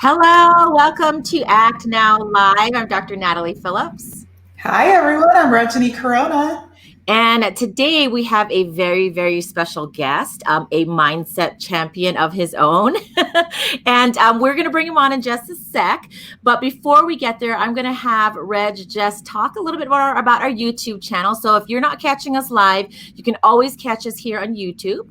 Hello, welcome to Act Now Live. I'm Dr. Natalie Phillips. Hi, everyone. I'm Rajani Corona. And today we have a very, very special guest, a mindset champion of his own. And we're going to bring him on in just a sec. But before we get there, I'm going to have Reg just talk a little bit more about our YouTube channel. So if you're not catching us live, you can always catch us here on YouTube.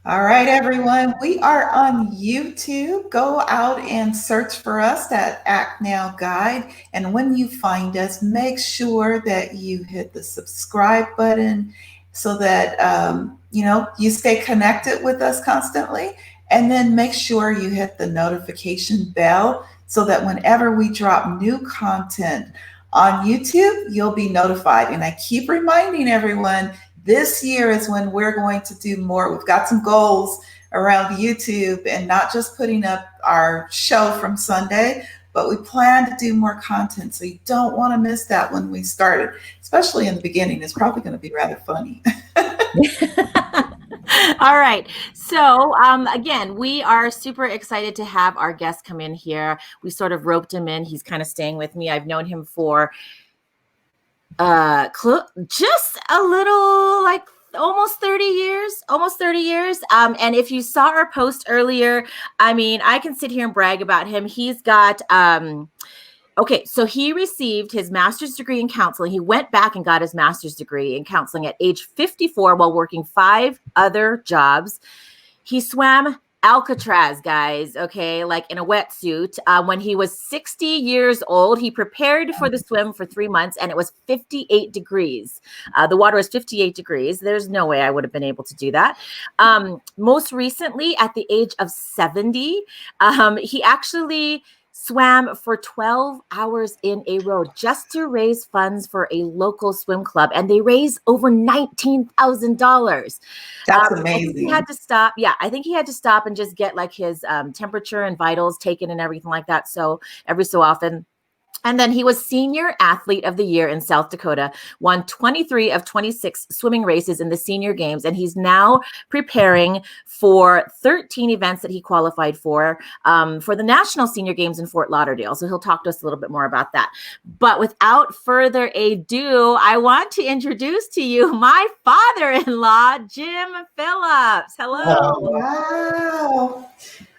All right, everyone. We are on YouTube. Go out and search for us at Act Now Guide. And when you find us, make sure that you hit the subscribe button so that you stay connected with us constantly. And then make sure you hit the notification bell so that whenever we drop new content on YouTube, you'll be notified. And I keep reminding everyone, this year is when we're going to do more. We've got some goals around YouTube and not just putting up our show from Sunday, but we plan to do more content. So you don't want to miss that when we started, especially in the beginning. It's probably going to be rather funny. All right. So again, we are super excited to have our guest come in here. We sort of roped him in. He's kind of staying with me. I've known him for just a little, like almost 30 years. And if you saw our post earlier, I mean, I can sit here and brag about him. He's got okay, so he received his master's degree in counseling. He went back and got his master's degree in counseling at age 54 while working 5 other jobs. He swam Alcatraz, guys, okay, like in a wetsuit. When he was 60 years old, he prepared for the swim for 3 months, and it was 58 degrees. The water was 58 degrees. There's no way I would have been able to do that. Most recently, at the age of 70, he actually swam for 12 hours in a row just to raise funds for a local swim club. And they raised over $19,000. That's amazing. He had to stop. Yeah, I think he had to stop and just get like his temperature and vitals taken and everything like that. So every so often. And then he was Senior Athlete of the Year in South Dakota, won 23 of 26 swimming races in the senior games. And he's now preparing for 13 events that he qualified for the National Senior Games in Fort Lauderdale. So he'll talk to us a little bit more about that. But without further ado, I want to introduce to you my father-in-law, Jim Phillips. Hello. Oh, wow.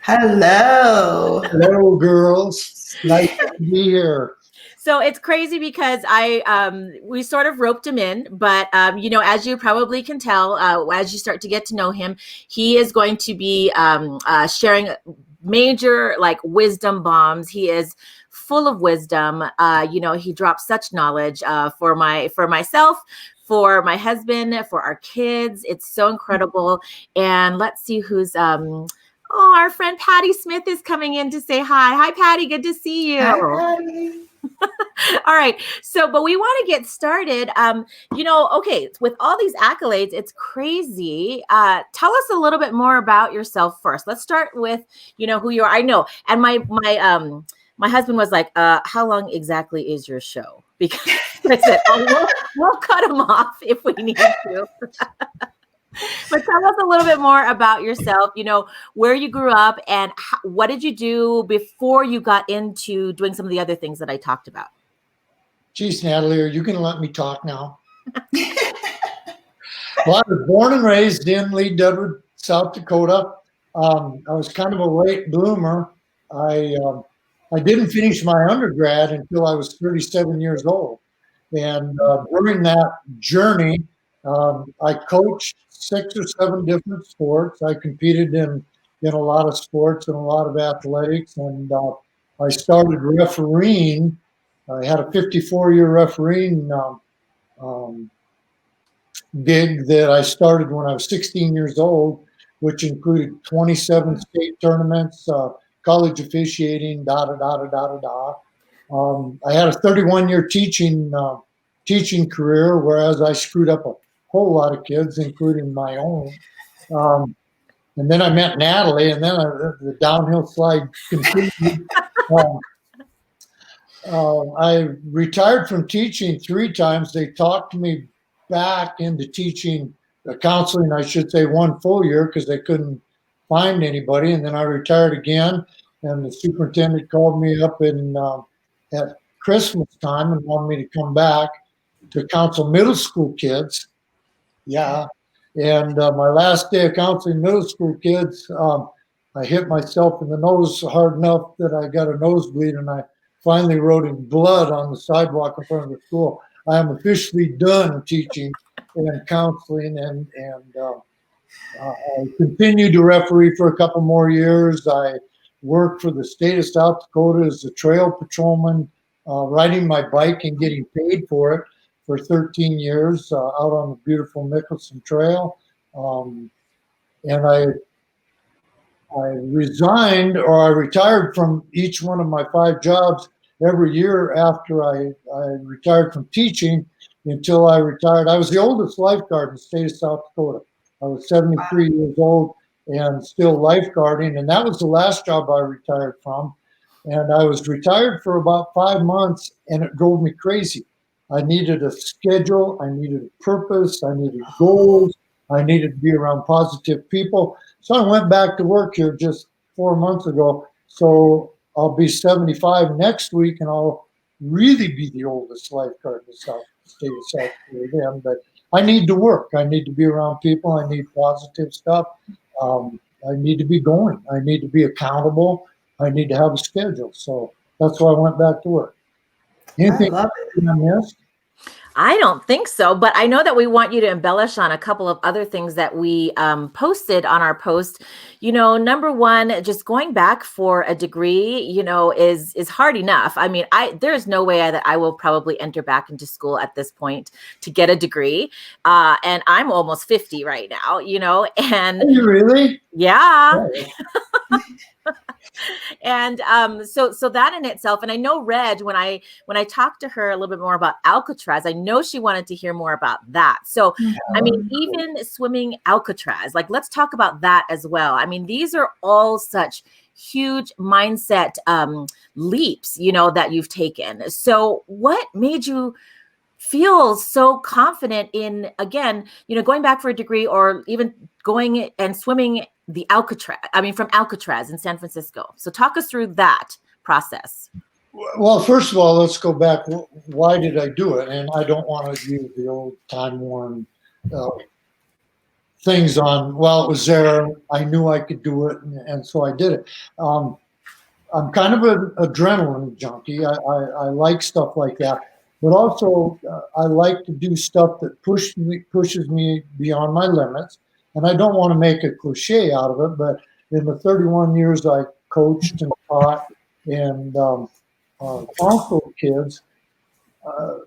Hello. Hello, girls. Nice to be here. So it's crazy because we sort of roped him in, but as you probably can tell, as you start to get to know him, he is going to be sharing major like wisdom bombs. He is full of wisdom. He drops such knowledge for myself, for my husband, for our kids. It's so incredible. And let's see who's our friend Patty Smith is coming in to say hi. Hi, Patty. Good to see you. Hi, Patty. All right. So, but we want to get started. Okay, with all these accolades, it's crazy. Tell us a little bit more about yourself first. Let's start with, who you are. I know. And my husband was like, how long exactly is your show? Because I said, we'll cut him off if we need to. But tell us a little bit more about yourself, where you grew up and what did you do before you got into doing some of the other things that I talked about? Geez, Natalie, are you going to let me talk now? Well, I was born and raised in Lee Dudwood, South Dakota. I was kind of a late bloomer. I didn't finish my undergrad until I was 37 years old. And during that journey, I coached 6 or 7 different sports. I competed in a lot of sports and a lot of athletics, and I started refereeing. I had a 54-year refereeing gig that I started when I was 16 years old, which included 27 state tournaments, college officiating, I had a 31-year teaching career, whereas I screwed up a whole lot of kids, including my own. And then I met Natalie, and then the downhill slide continued. I retired from teaching 3 times. They talked me back into teaching counseling, I should say, 1 full year because they couldn't find anybody. And then I retired again. and the superintendent called me up at Christmas time and wanted me to come back to counsel middle school kids. Yeah. And my last day of counseling middle school kids, I hit myself in the nose hard enough that I got a nosebleed, and I finally wrote in blood on the sidewalk in front of the school, I am officially done teaching and counseling, I continued to referee for a couple more years. I worked for the state of South Dakota as a trail patrolman, riding my bike and getting paid for it for 13 years out on the beautiful Mickelson Trail. And I resigned, or I retired from each one of my 5 jobs every year after I retired from teaching until I retired. I was the oldest lifeguard in the state of South Dakota. I was 73 years old and still lifeguarding, and that was the last job I retired from. And I was retired for about 5 months, and it drove me crazy. I needed a schedule, I needed a purpose, I needed goals, I needed to be around positive people. So I went back to work here just 4 months ago. So I'll be 75 next week, and I'll really be the oldest lifeguard in the state of South Dakota. But I need to work. I need to be around people. I need positive stuff. I need to be going. I need to be accountable. I need to have a schedule. So that's why I went back to work. Anything I love it. I missed? I don't think so, but I know that we want you to embellish on a couple of other things that we posted on our post. You know, number one, just going back for a degree, you know, is hard enough. I mean, there's no way that I will probably enter back into school at this point to get a degree. And I'm almost 50 right now, you know, and Are you really? yeah. And so that in itself, and I know Reg, when I talked to her a little bit more about Alcatraz, I know she wanted to hear more about that. So I mean, even swimming Alcatraz, like, let's talk about that as well. I mean, these are all such huge mindset leaps, you know, that you've taken. So what made you feel so confident in, again, you know, going back for a degree, or even going and swimming the Alcatraz, from Alcatraz in San Francisco? So talk us through that process. Well, first of all, let's go back. Why did I do it? And I don't want to use the old time-worn things on, well, it was there, I knew I could do it, and so I did it. I'm kind of an adrenaline junkie. I like stuff like that. But also, I like to do stuff that pushes me beyond my limits. And I don't want to make a cliche out of it, but in the 31 years I coached and taught and counseled kids,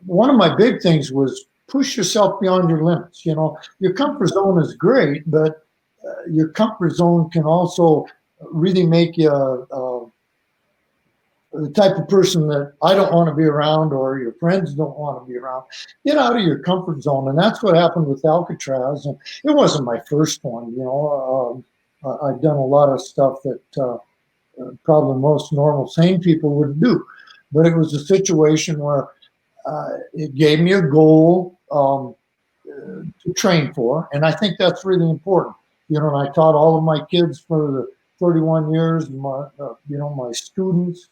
one of my big things was push yourself beyond your limits. You know, your comfort zone is great, but your comfort zone can also really make you the type of person that I don't want to be around, or your friends don't want to be around. Get out of your comfort zone. And that's what happened with Alcatraz. And it wasn't my first one, you know. I've done a lot of stuff that probably most normal, sane people wouldn't do. But it was a situation where it gave me a goal to train for. And I think that's really important. You know, and I taught all of my kids for the 31 years, my students.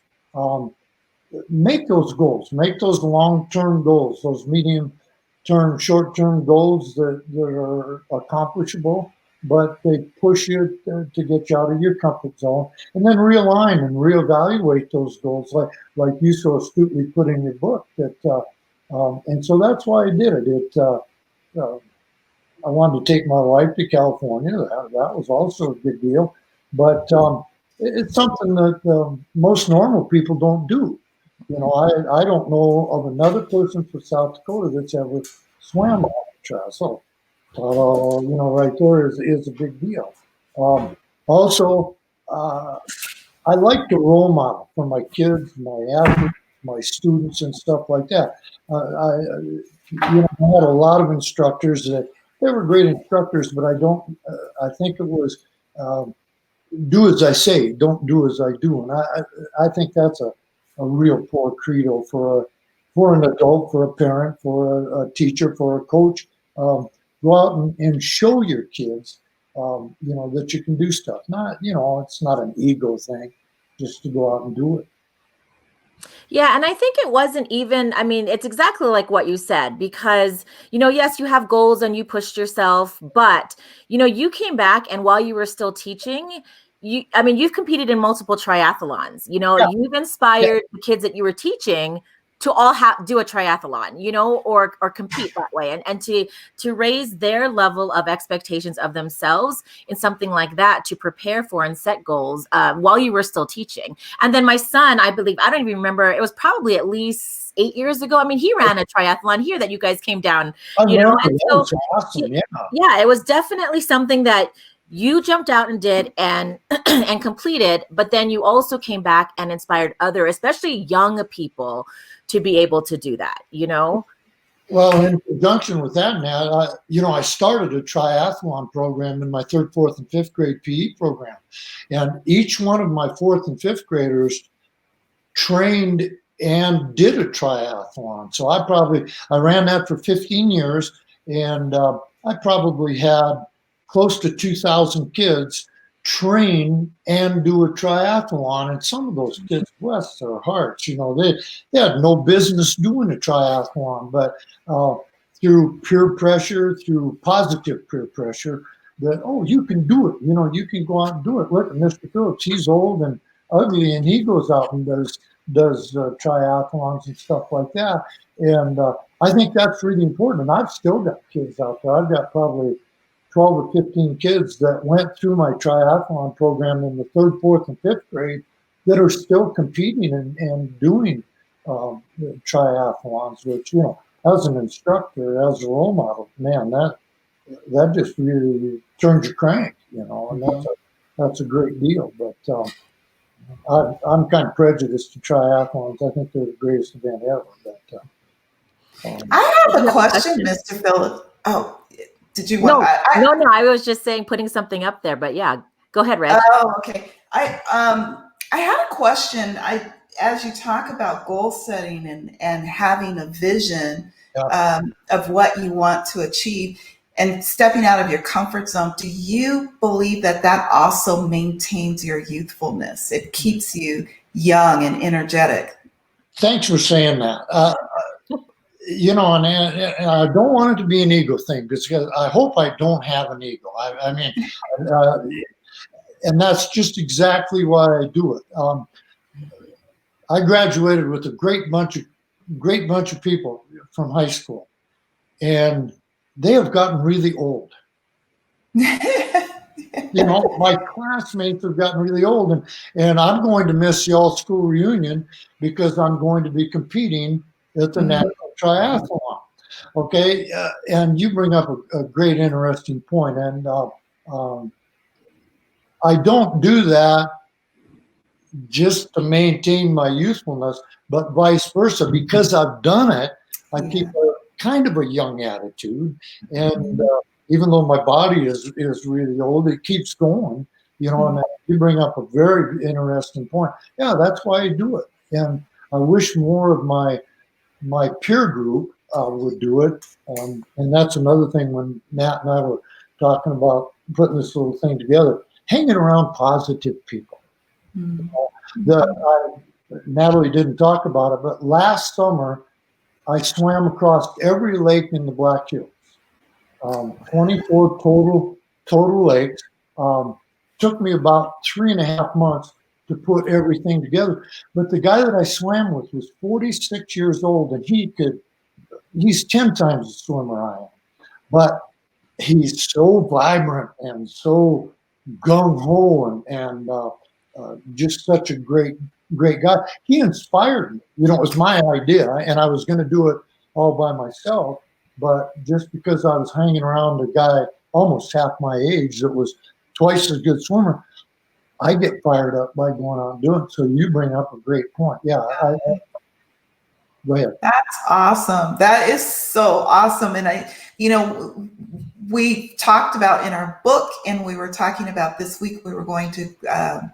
Make those goals, make those long-term goals, those medium-term, short-term goals that are accomplishable, but they push you to get you out of your comfort zone, and then realign and reevaluate those goals, like you so astutely put in your book. And so that's why I did it. I wanted to take my wife to California. That was also a big deal, but it's something that most normal people don't do. You know, I don't know of another person from South Dakota that's ever swam Alcatraz. So, you know, right there is a big deal. Also, I like to role model for my kids, my athletes, my students, and stuff like that. I had a lot of instructors that they were great instructors, but I think it was do as I say, don't do as I do. And I think that's a real poor credo for an adult, for a parent, for a teacher, for a coach. Go out and show your kids, that you can do stuff. Not, it's not an ego thing. just to go out and do it. Yeah, and I think it wasn't even, I mean, it's exactly like what you said, because, yes, you have goals and you pushed yourself, but, you came back, and while you were still teaching, you've competed in multiple triathlons, Yeah. you've inspired the kids that you were teaching to all do a triathlon, or compete that way, and to raise their level of expectations of themselves in something like that, to prepare for and set goals while you were still teaching. And then my son, I believe, I don't even remember, it was probably at least 8 years ago. I mean, he ran a triathlon here that you guys came down, I remember and that so was awesome. Yeah. yeah, it was definitely something that you jumped out and did and and completed, but then you also came back and inspired other, especially young people, to be able to do that, Well, in conjunction with that, Nat, I started a triathlon program in my third, fourth, and fifth grade PE program. And each one of my fourth and fifth graders trained and did a triathlon. So I ran that for 15 years, and I probably had close to 2,000 kids train and do a triathlon. And some of those kids, bless their hearts, they had no business doing a triathlon, but through peer pressure, through positive peer pressure, that, oh, you can do it. You can go out and do it. Look at Mr. Phillips. He's old and ugly, and he goes out and does triathlons and stuff like that. And I think that's really important. And I've still got kids out there. I've got probably 12 or 15 kids that went through my triathlon program in the third, fourth, and fifth grade that are still competing and doing triathlons, which, as an instructor, as a role model, man, that just really turns your crank, and that's a great deal. But I'm kind of prejudiced to triathlons. I think they're the greatest event ever. But I have a question, Mr. Phillips. Oh, did you want? No. I was just saying, putting something up there. But yeah, go ahead, Reg. Oh, okay. I had a question. As you talk about goal setting and having a vision of what you want to achieve and stepping out of your comfort zone, do you believe that also maintains your youthfulness? It keeps you young and energetic. Thanks for saying that. And I don't want it to be an ego thing, because I hope I don't have an ego. I mean, and that's just exactly why I do it. I graduated with a great bunch of people from high school, and they have gotten really old. My classmates have gotten really old, and I'm going to miss y'all's school reunion because I'm going to be competing at the National Triathlon. Okay, and you bring up a great, interesting point, and I don't do that just to maintain my youthfulness, but vice versa. Because I've done it, I keep kind of a young attitude, and even though my body is really old, it keeps going. And you bring up a very interesting point. Yeah, that's why I do it, and I wish more of my peer group would do it. And that's another thing when Nat and I were talking about putting this little thing together, hanging around positive people. Natalie didn't talk about it, but last summer I swam across every lake in the Black Hills, 24 total lakes. Took me about 3.5 months to put everything together. But the guy that I swam with was 46 years old, and he's 10 times the swimmer I am. But he's so vibrant and so gung-ho and just such a great guy. He inspired me. It was my idea, and I was going to do it all by myself. But just because I was hanging around a guy almost half my age that was twice as good swimmer, I get fired up by going out and doing it. So you bring up a great point. Yeah, go ahead. That's awesome. That is so awesome. And we talked about in our book, and we were talking about this week, we were going to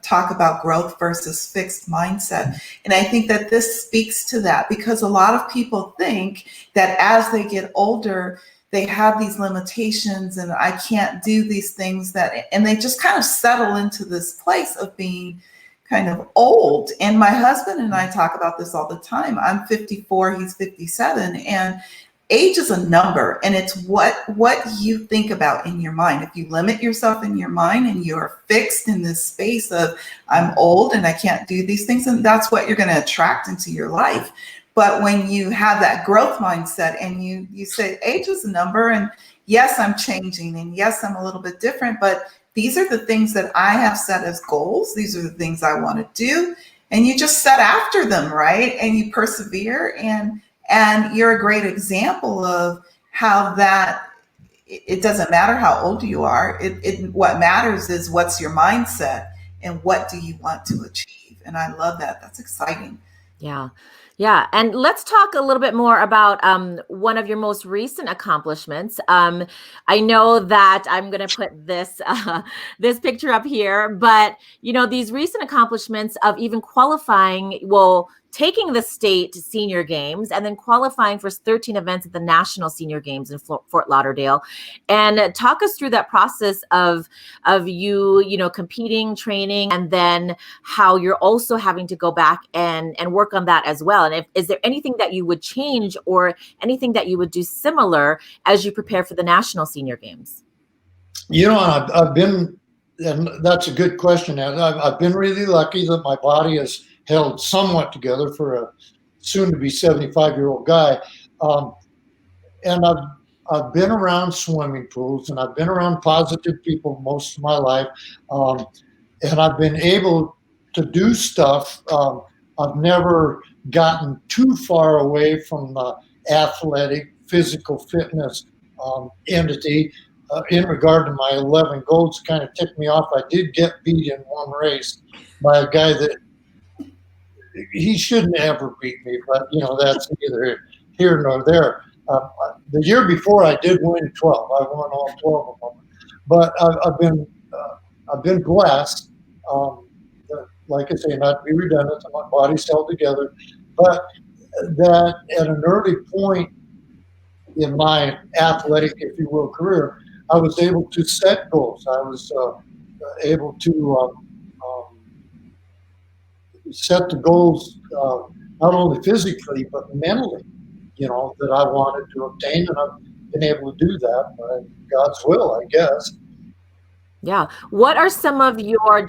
talk about growth versus fixed mindset. And I think that this speaks to that, because a lot of people think that as they get older, they have these limitations and I can't do these things and they just kind of settle into this place of being kind of old. And my husband and I talk about this all the time. I'm 54, he's 57, and age is a number, and it's what you think about in your mind. If you limit yourself in your mind and you're fixed in this space of I'm old and I can't do these things, and that's what you're going to attract into your life. But when you have that growth mindset and you say age is a number, and yes, I'm changing, and yes, I'm a little bit different, but these are the things that I have set as goals. These are the things I want to do. And you just set after them, right? And you persevere, and you're a great example of how that it doesn't matter how old you are. What matters is what's your mindset and what do you want to achieve. And I love that. That's exciting. Yeah. Yeah. And let's talk a little bit more about one of your most recent accomplishments. I know that I'm going to put this picture up here, but these recent accomplishments of even qualifying, taking the state senior games and then qualifying for 13 events at the national senior games in Fort Lauderdale, and talk us through that process of you competing, training, and then how you're also having to go back and work on that as well. And is there anything that you would change or anything that you would do similar as you prepare for the national senior games? I've been, and that's a good question. I've been really lucky that my body has held somewhat together for a soon-to-be 75-year-old guy. And I've been around swimming pools, and I've been around positive people most of my life. And I've been able to do stuff. I've never gotten too far away from the athletic, physical fitness entity. In regard to my 11 golds, kind of ticked me off. I did get beat in one race by a guy that he shouldn't ever beat me, but that's neither here nor there. The year before, I did win 12. I won all 12 of them. But I've been blessed. Like I say, not to be redundant, my body's held together, but that at an early point in my athletic, if you will, career, I was able to set goals. I was able to set the goals not only physically but mentally, that I wanted to obtain, and I've been able to do that by God's will, I guess. Yeah. What are some of do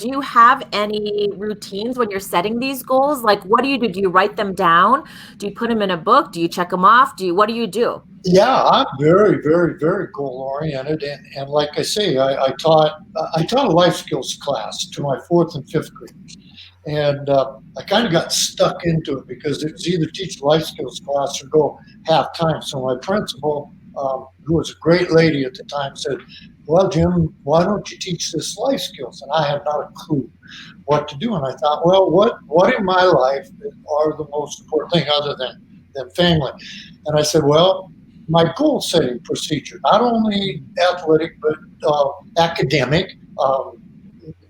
you have any routines when you're setting these goals? Like, what do you do? Do you write them down? Do you put them in a book? Do you check them off? What do you do? Yeah, I'm very, very, very goal oriented, and like I say, I taught a life skills class to my 4th and 5th graders, and I kind of got stuck into it because it was either teach a life skills class or go half time. So my principal, who was a great lady at the time, said, "Well, Jim, why don't you teach this life skills?" And I had not a clue what to do, and I thought, well, what in my life are the most important thing other than family? And I said, well, my goal setting procedure, not only athletic, but academic,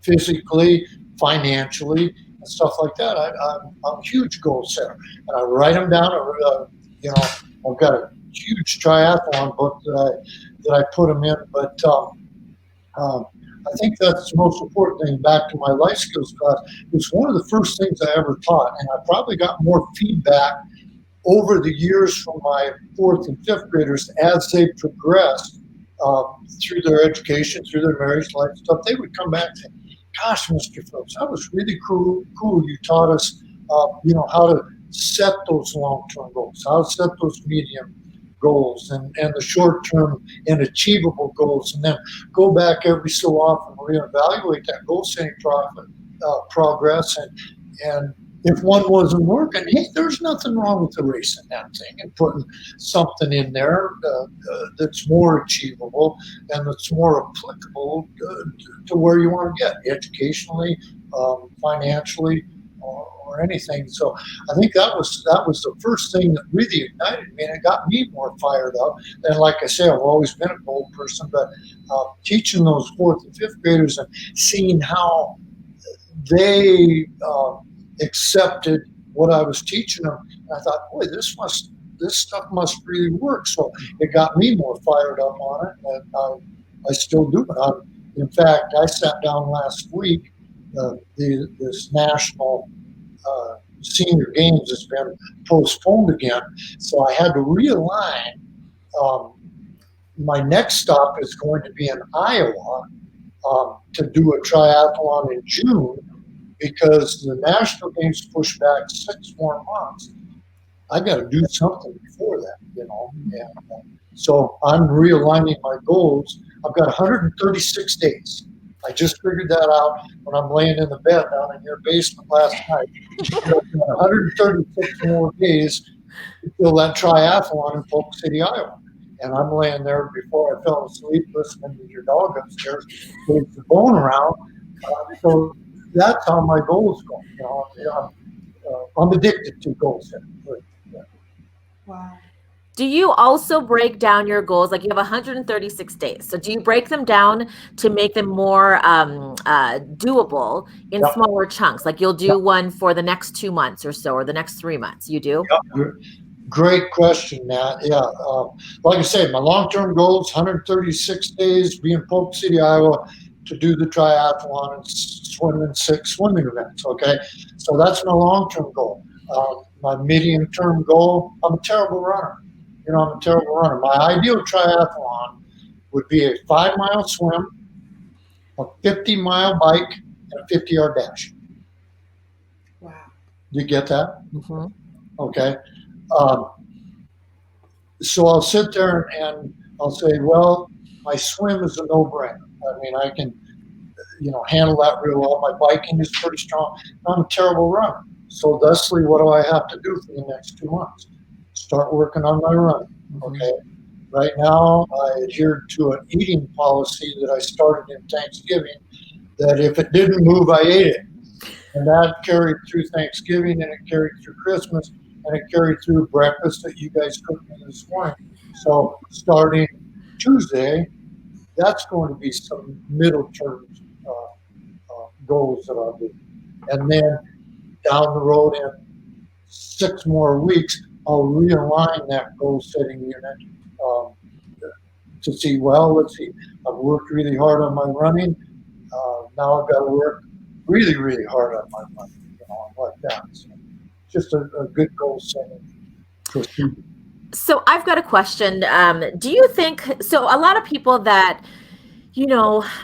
physically, financially, and stuff like that. I'm a huge goal setter, and I write them down. I've got a huge triathlon book that I put them in, but I think that's the most important thing. Back to my life skills class, it's one of the first things I ever taught, and I probably got more feedback over the years from my 4th and 5th graders as they progressed through their education, through their marriage life stuff. They would come back and say, "Gosh, Mr. Phillips, that was really cool. You taught us, how to set those long-term goals, how to set those medium goals, and the short-term and achievable goals, and then go back every so often, reevaluate that goal-setting progress, and if one wasn't working, hey, there's nothing wrong with erasing that thing and putting something in there that's more achievable and that's more applicable to where you want to get educationally, financially, or anything." So I think that was the first thing that really ignited me, and it got me more fired up. And like I say, I've always been a goal person, but teaching those 4th and 5th graders and seeing how they accepted what I was teaching them, and I thought, boy, this stuff must really work. So it got me more fired up on it, and I still do it. In fact, I sat down last week this national senior games has been postponed again. So I had to realign. My next stop is going to be in Iowa to do a triathlon in June because the national games push back 6 more months. I got to do something before that, And so I'm realigning my goals. I've got 136 days. I just figured that out when I'm laying in the bed down in your basement last night. I've got 136 more days to fill that triathlon in Polk City, Iowa. And I'm laying there before I fell asleep listening to your dog upstairs with the bone around. So that's how my goals go. I'm addicted to goal setting. Wow. Do you also break down your goals? Like you have 136 days. So do you break them down to make them more doable in smaller chunks? Like you'll do one for the next 2 months or so, or the next 3 months. You do? Yep. Great question, Matt. Yeah. Like I said, my long-term goal is 136 days, be in Polk City, Iowa, to do the triathlon and swim in 6 swimming events. Okay. So that's my long-term goal. My medium-term goal, I'm a terrible runner. I'm a terrible runner. My ideal triathlon would be a 5-mile swim, a 50-mile bike, and a 50-yard dash. Wow. You get that? Mm-hmm. Okay. So I'll sit there and I'll say, well, my swim is a no-brainer. I mean, I can, handle that real well. My biking is pretty strong. I'm a terrible runner. So thusly, what do I have to do for the next 2 months? Start working on my running. Okay. Right now, I adhered to an eating policy that I started in Thanksgiving, that if it didn't move, I ate it. And that carried through Thanksgiving, and it carried through Christmas, and it carried through breakfast that you guys cooked me this morning. So starting Tuesday, that's going to be some middle term goals that I'll do. And then down the road in 6 more weeks, I'll realign that goal setting unit to see, let's see, I've worked really hard on my running. Now I've got to work really, really hard on my running, like that. So just a good goal setting procedure. So I've got a question. Do you think, so a lot of people that,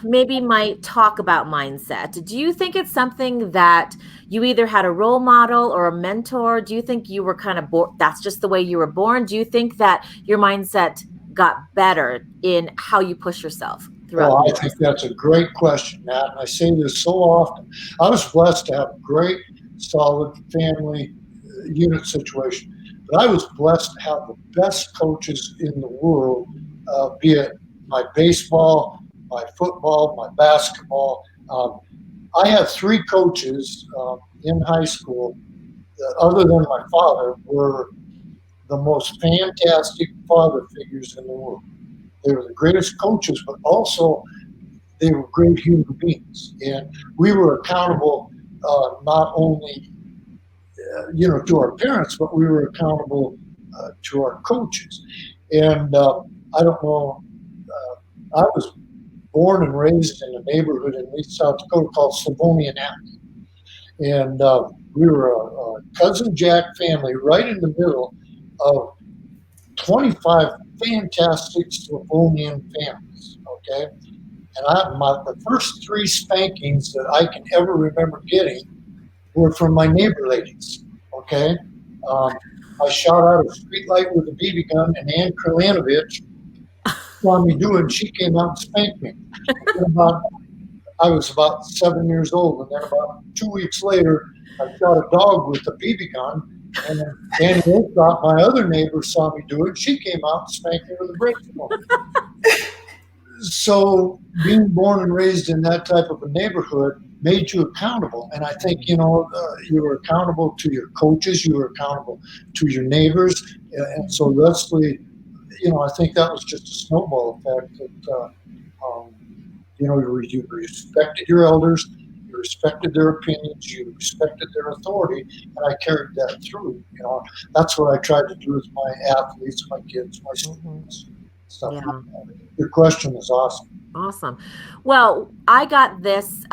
maybe might talk about mindset. Do you think it's something that you either had a role model or a mentor? Do you think you were kind of born, that's just the way you were born? Do you think that your mindset got better in how you push yourself throughout? Well, I think that's a great question, Matt. And I say this so often. I was blessed to have a great, solid family unit situation. But I was blessed to have the best coaches in the world, be it my baseball, my football, my basketball. I had 3 coaches in high school that, other than my father, were the most fantastic father figures in the world. They were the greatest coaches, but also they were great human beings. And we were accountable not only to our parents, but we were accountable to our coaches. And I don't know, I was born and raised in a neighborhood in East South Dakota called Slavonian Avenue. And we were a Cousin Jack family right in the middle of 25 fantastic Slavonian families, okay? And the first 3 spankings that I can ever remember getting were from my neighbor ladies, okay? I shot out a streetlight with a BB gun, and Ann Krilanovich saw me do it, and she came out and spanked me. I was about 7 years old, and then about 2 weeks later, I shot a dog with a BB gun, and then Annie Oakthorpe, my other neighbor, saw me do it. She came out and spanked me with a baseball. So being born and raised in that type of a neighborhood made you accountable. And I think, you were accountable to your coaches, you were accountable to your neighbors. And so thusly, I think that was just a snowball effect that, you respected your elders, you respected their opinions, you respected their authority, and I carried that through. That's what I tried to do with my athletes, my kids, my students, stuff like that. Your question is awesome. Awesome. Well, I got this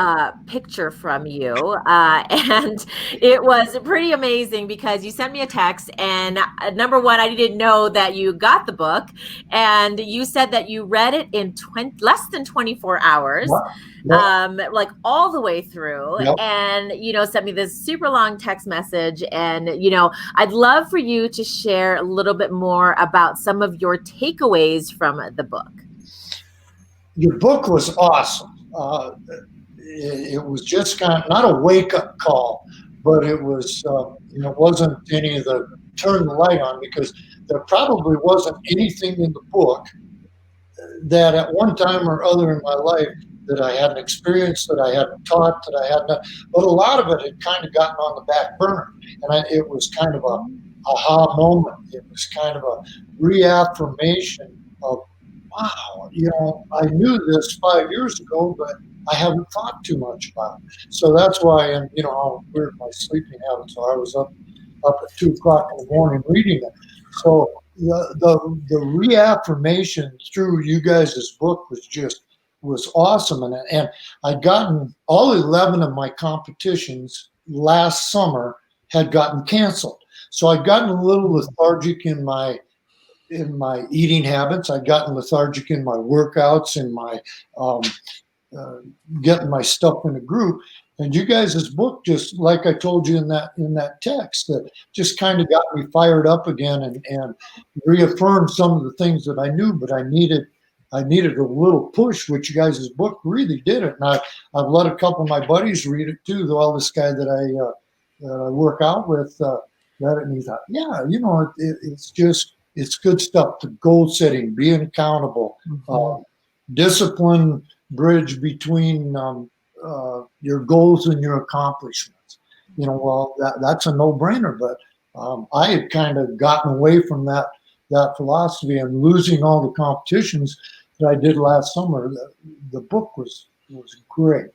picture from you, and it was pretty amazing because you sent me a text. And number one, I didn't know that you got the book, and you said that you read it in less than 24 hours, Yep. Yep. like all the way through. Yep. And sent me this super long text message. And I'd love for you to share a little bit more about some of your takeaways from the book. Your book was awesome. It was just kind of not a wake-up call, but it was, it wasn't any of the turn the light on, because there probably wasn't anything in the book that at one time or other in my life that I hadn't experienced, that I hadn't taught, that I hadn't, but a lot of it had kind of gotten on the back burner. And it was kind of a aha moment. It was kind of a reaffirmation of, wow, I knew this 5 years ago, but I haven't thought too much about it. So that's why, and how weird my sleeping habits are. I was up at 2 o'clock in the morning reading it. So the reaffirmation through you guys' book was awesome. And I'd gotten all 11 of my competitions last summer had gotten canceled. So I'd gotten a little lethargic in my eating habits. I'd gotten lethargic in my workouts, in my getting my stuff in a group. And you guys' book, just like I told you in that text, that just kind of got me fired up again and reaffirmed some of the things that I knew, but I needed a little push, which you guys' book really did it. And I've let a couple of my buddies read it too. Though, this guy that I work out with read it, and he thought, yeah, it's good stuff. The goal setting, being accountable, discipline, bridge between your goals and your accomplishments. That's a no-brainer. But I had kind of gotten away from that philosophy, and losing all the competitions that I did last summer. The book was great,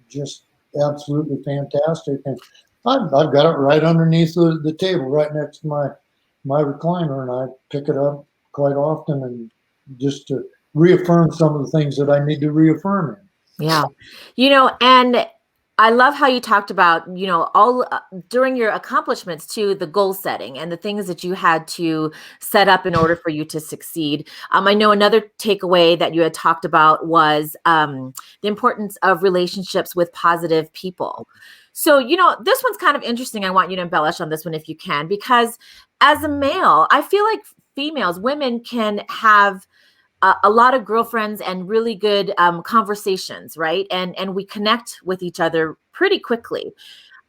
just absolutely fantastic. And I've got it right underneath the table, right next to my recliner, and I pick it up quite often, and just to reaffirm some of the things that I need to reaffirm in. Yeah. And I love how you talked about, all during your accomplishments too, the goal setting and the things that you had to set up in order for you to succeed. I know another takeaway that you had talked about was the importance of relationships with positive people. So, this one's kind of interesting. I want you to embellish on this one if you can, because as a male, I feel like women can have a lot of girlfriends and really good conversations, right? And we connect with each other pretty quickly.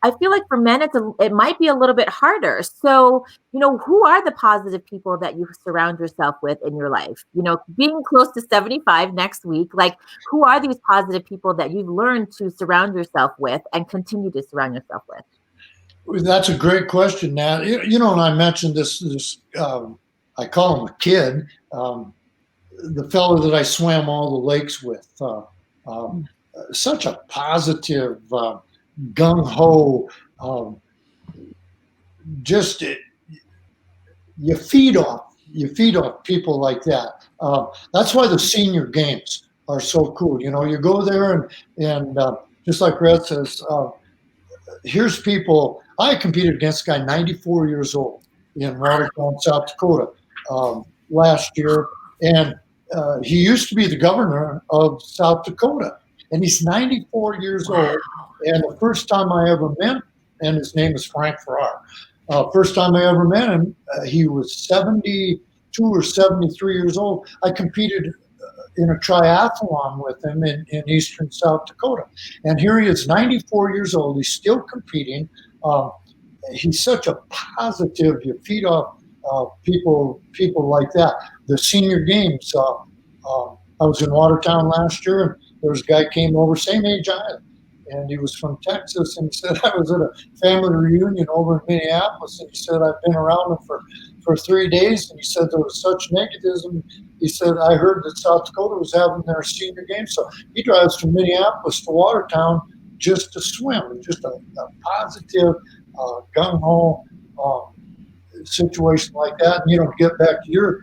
I feel like for men, it might be a little bit harder. So, who are the positive people that you surround yourself with in your life? Being close to 75 next week, like, who are these positive people that you've learned to surround yourself with and continue to surround yourself with? That's a great question, Nat. And I mentioned this I call him a kid. The fellow that I swam all the lakes with, such a positive, gung-ho, just you feed off people like that. That's why the senior games are so cool. You go there and just like Red says, here's people. I competed against a guy 94 years old in Watertown, South Dakota last year, and he used to be the governor of South Dakota, and he's 94 years old. And the first time I ever met him, and his name is Frank Farrar. First time I ever met him, he was 72 or 73 years old. I competed in a triathlon with him in eastern South Dakota. And here he is, 94 years old. He's still competing. He's such a positive, you feed off people like that. The senior games, I was in Watertown last year, and there was a guy came over, same age I am, and he was from Texas, and he said, I was at a family reunion over in Minneapolis, and he said, I've been around them for 3 days, and he said there was such negativism. He said, I heard that South Dakota was having their senior game, so he drives from Minneapolis to Watertown just to swim, just a positive, gung-ho situation like that. And get back to your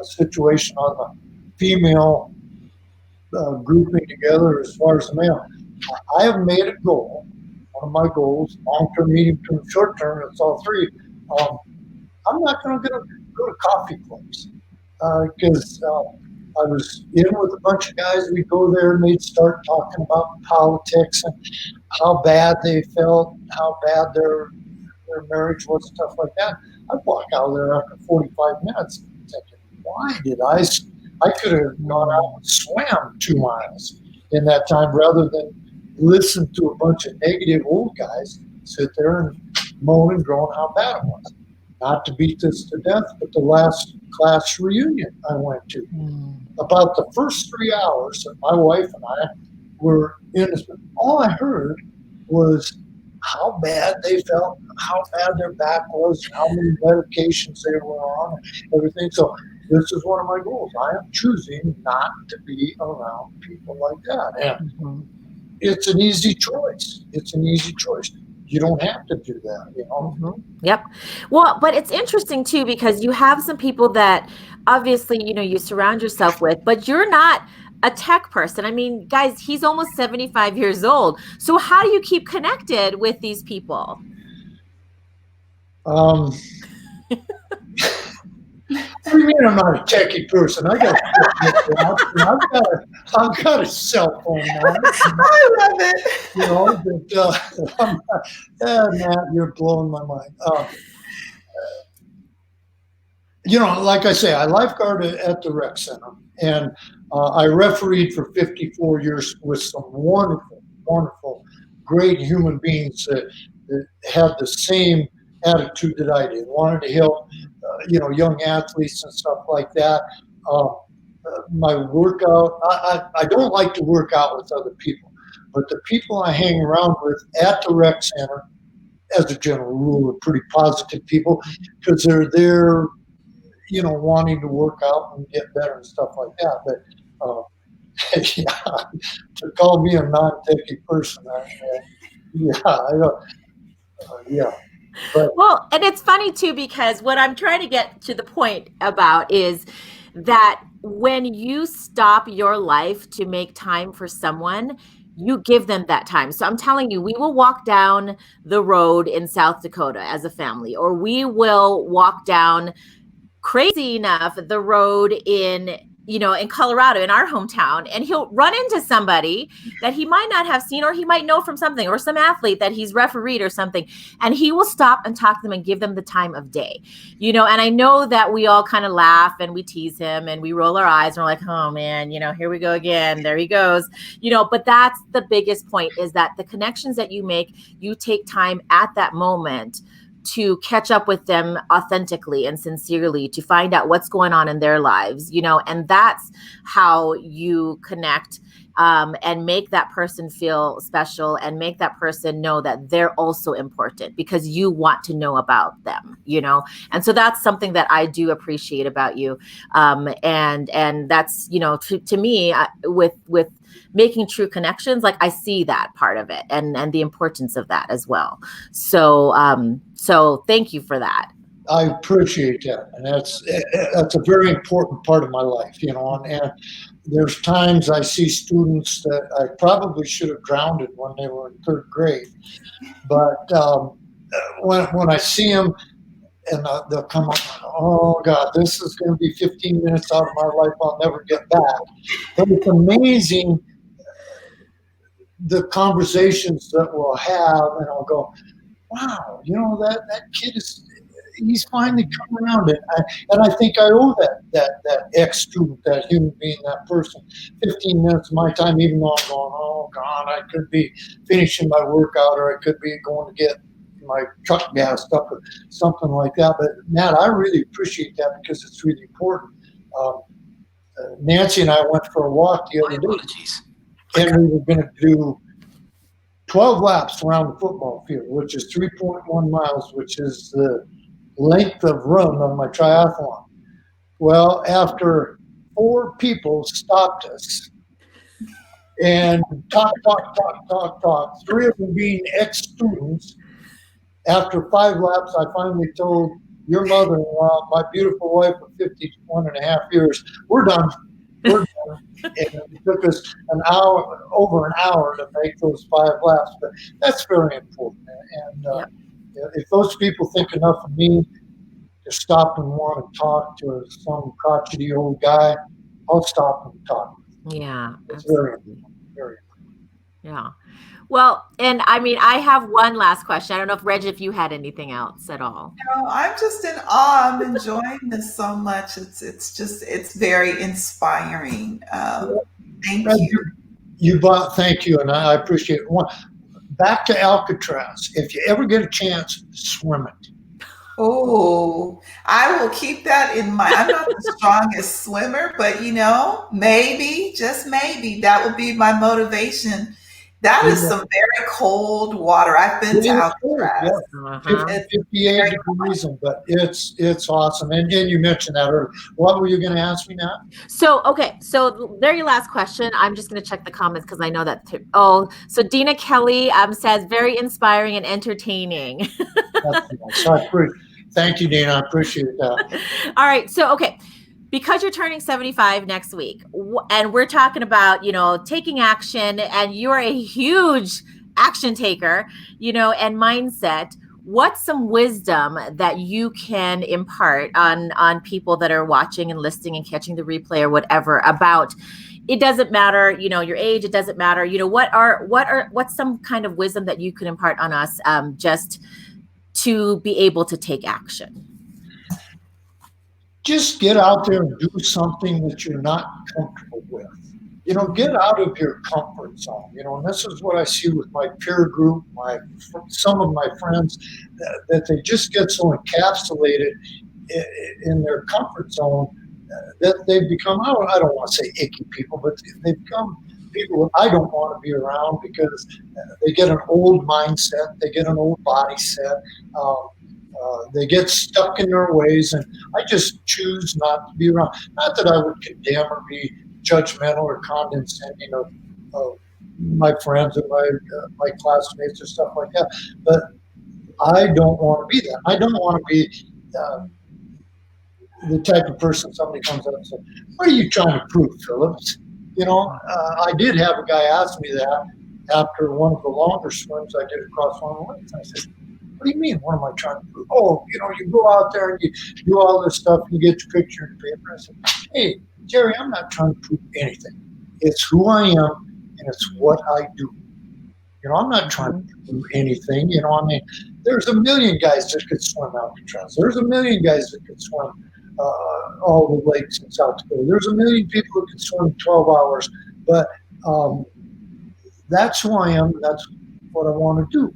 situation on the female grouping together as far as the mail. I have made a goal. One of my goals, long-term, medium-term, short-term, it's all three. Um, I'm not going to go to coffee clubs because I was in with a bunch of guys. We'd go there and they'd start talking about politics and how bad they felt, how bad their marriage was, stuff like that. I'd walk out of there after 45 minutes thinking, why did I could have gone out and swam 2 miles in that time rather than listen to a bunch of negative old guys sit there and moan and groan how bad it was. Not to beat this to death, but the last class reunion I went to, about the first 3 hours that my wife and I were in, all I heard was how bad they felt, how bad their back was, how many medications they were on, and everything. So this is one of my goals. I am choosing not to be around people like that. And it's an easy choice. It's an easy choice. You don't have to do that, you know? Yep. Well, but it's interesting too, because you have some people that obviously, you know, you surround yourself with, but you're not a tech person. I mean, guys, he's almost 75 years old. So how do you keep connected with these people? What do you mean I'm not a techie person? I've got a cell phone now. I love it. You know, but Matt, you're blowing my mind. You know, like I say, I lifeguarded at the rec center, and I refereed for 54 years with some wonderful, wonderful, great human beings that had the same attitude that I did, wanted to help, you know, young athletes and stuff like that. My workout, I don't like to work out with other people, but the people I hang around with at the rec center, as a general rule, are pretty positive people because they're there, you know, wanting to work out and get better and stuff like that. But yeah, to call me a non-techie person, yeah. But, well, and it's funny too, because what I'm trying to get to the point about is that when you stop your life to make time for someone, you give them that time. So I'm telling you, we will walk down the road in South Dakota as a family, or we will walk down, crazy enough, the road in, you know, in Colorado, in our hometown, and he'll run into somebody that he might not have seen, or he might know from something, or some athlete that he's refereed or something, and he will stop and talk to them and give them the time of day, you know. And I know that we all kind of laugh and we tease him and we roll our eyes and we're like, oh man, you know, here we go again, there he goes, you know. But that's the biggest point, is that the connections that you make, you take time at that moment to catch up with them authentically and sincerely, to find out what's going on in their lives, you know. And that's how you connect, and make that person feel special, and make that person know that they're also important, because you want to know about them, you know. And so that's something that I do appreciate about you. And that's, you know, to me, with making true connections, like I see that part of it, and the importance of that as well. So thank you for that. I appreciate that, and that's a very important part of my life, you know. And there's times I see students that I probably should have drowned when they were in third grade, but when I see them, and they'll come up, oh God, this is going to be 15 minutes out of my life I'll never get back. But it's amazing the conversations that we'll have, and I'll go, wow, you know, that kid he's finally come around, and I think I owe that ex-student, that human being, that person, 15 minutes of my time, even though I'm going, oh God, I could be finishing my workout, or I could be going to get my truck gassed up, or something like that. But Matt, I really appreciate that, because it's really important. Nancy and I went for a walk the other day, and we were going to do 12 laps around the football field, which is 3.1 miles, which is the length of run on my triathlon. Well, after 4 people stopped us and talk, 3 of them being ex-students, after 5 laps, I finally told your mother-in-law, my beautiful wife of 51 and a half years, we're done. we're done. And it took us over an hour to make those 5 laps. But that's very important. And Yep. if those people think enough of me to stop and want to talk to some crotchety old guy, I'll stop and talk. Yeah, It's absolutely. very Yeah. Well, and I mean, I have one last question. I don't know if Reg, if you had anything else at all. No, I'm just in awe. I'm enjoying this so much. It's very inspiring. Thank you. Thank you, and I appreciate it. Back to Alcatraz. If you ever get a chance, swim it. Oh, I will keep that in mind. I'm not the strongest swimmer, but maybe, just maybe, that will be my motivation. That is some very cold water. I've been to Alcatraz. Uh-huh. 58 degrees, but it's awesome. And you mentioned that earlier. What were you going to ask me now? So, okay. So very last question. I'm just going to check the comments because I know that. So Dina Kelly says very inspiring and entertaining. Thank you, Dina. I appreciate that. All right. So, okay. Because you're turning 75 next week, and we're talking about, taking action, and you're a huge action taker, and mindset, what's some wisdom that you can impart on people that are watching and listening and catching the replay or whatever about, it doesn't matter, your age, it doesn't matter, what's some kind of wisdom that you could impart on us, just to be able to take action? Just get out there and do something that you're not comfortable with. Get out of your comfort zone. And this is what I see with my peer group, some of my friends, that they just get so encapsulated in their comfort zone that they've become, I don't want to say icky people, but they become people that I don't want to be around because they get an old mindset, they get an old body set. They get stuck in their ways, and I just choose not to be around. Not that I would condemn or be judgmental or condescending of my friends and my classmates or stuff like that, but I don't want to be that. I don't want to be the type of person somebody comes up and says, "What are you trying to prove, Phillips?" I did have a guy ask me that after one of the longer swims I did across one of the lakes. I said, "What do you mean? What am I trying to prove?" "Oh, you go out there and you do all this stuff and you get your picture in the paper." I said, "Hey, Jerry, I'm not trying to prove anything. It's who I am and it's what I do. I'm not trying to prove anything. There's a million guys that could swim Alcatraz. There's a million guys that could swim all the lakes in South Dakota. There's a million people who can swim 12 hours. But that's who I am. That's what I want to do.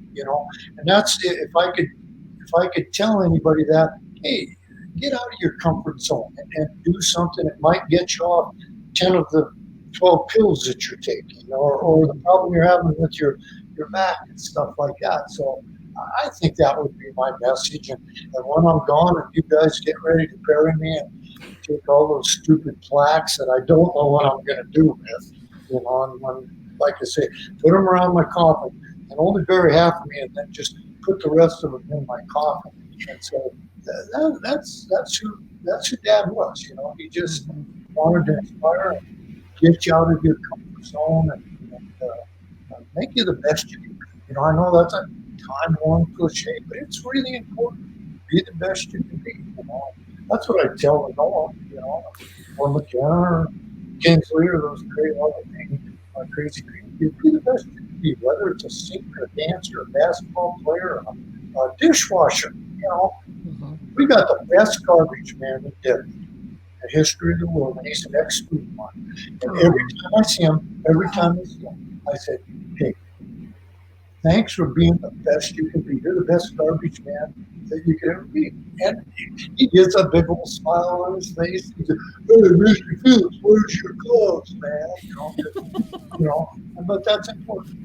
And that's if I could tell anybody that, hey, get out of your comfort zone and do something that might get you off 10 of the 12 pills that you're taking, or the problem you're having with your back and stuff like that. So I think that would be my message. And when I'm gone and you guys get ready to bury me and take all those stupid plaques that I don't know what I'm going to do with, and when, like I say, put them around my coffin and only bury half of me and then just put the rest of them in my coffin. And so that's who Dad was. He just wanted to inspire and get you out of your comfort zone and make you the best you can be. I know that's a time-worn cliche, but it's really important. Be the best you can be. That's what I tell Noah, or McKenna or Kingsley or those crazy people. Be the best you can be, whether it's a singer, a dancer, a basketball player, a dishwasher. We got the best garbage man in Denver in the history of the world, and he's an ex-student of mine. And every time I see him, I said, "Hey, thanks for being the best you can be. You're the best garbage man that you can ever be." And he gets a big old smile on his face. He says, "Hey, Mr. Phillips, where's your gloves, man?" But that's important.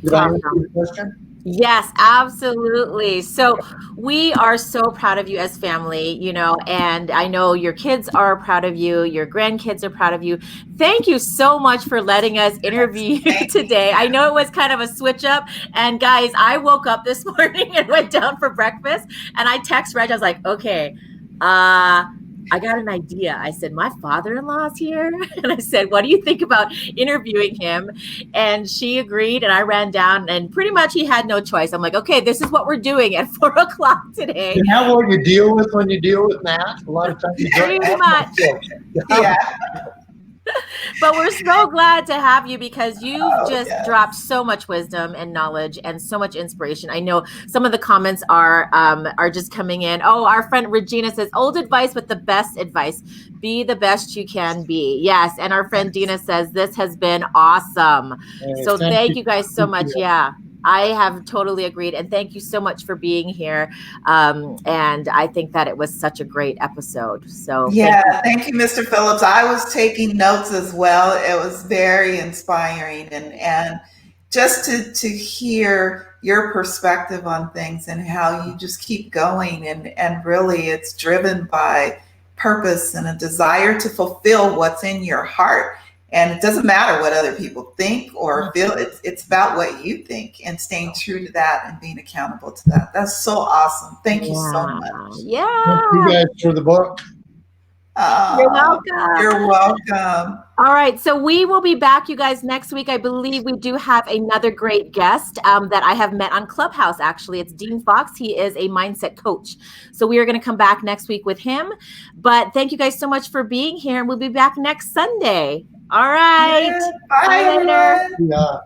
Did I answer your question? Yes, absolutely. So we are so proud of you as family, and I know your kids are proud of you. Your grandkids are proud of you. Thank you so much for letting us interview you today. I know it was kind of a switch up. And guys, I woke up this morning and went down for breakfast and I text Reg. I was like, okay, I got an idea. I said, my father-in-law's here. And I said, what do you think about interviewing him? And she agreed. And I ran down and pretty much he had no choice. I'm like, okay, this is what we're doing at 4:00 today. Is that what you deal with when you deal with Matt? A lot of times you Pretty much. Yeah. But we're so glad to have you because you've just yes. dropped so much wisdom and knowledge and so much inspiration. I know some of the comments are just coming in. Oh, our friend Regina says, old advice but the best advice. Be the best you can be. Yes. And our friend Dina says, this has been awesome. So thank you guys so much. Yeah. I have totally agreed. And thank you so much for being here. And I think that it was such a great episode. So yeah, thank you, Mr. Phillips. I was taking notes as well. It was very inspiring and just to hear your perspective on things and how you just keep going and really it's driven by purpose and a desire to fulfill what's in your heart. And it doesn't matter what other people think or feel. It's about what you think and staying true to that and being accountable to that. That's so awesome. Thank you so much. Yeah. Thank you guys for the book. You're welcome. You're welcome. All right. So we will be back, you guys, next week. I believe we do have another great guest that I have met on Clubhouse, actually. It's Dean Fox. He is a mindset coach. So we are going to come back next week with him. But thank you guys so much for being here. And we'll be back next Sunday. All right. Yeah, bye, later. Yeah.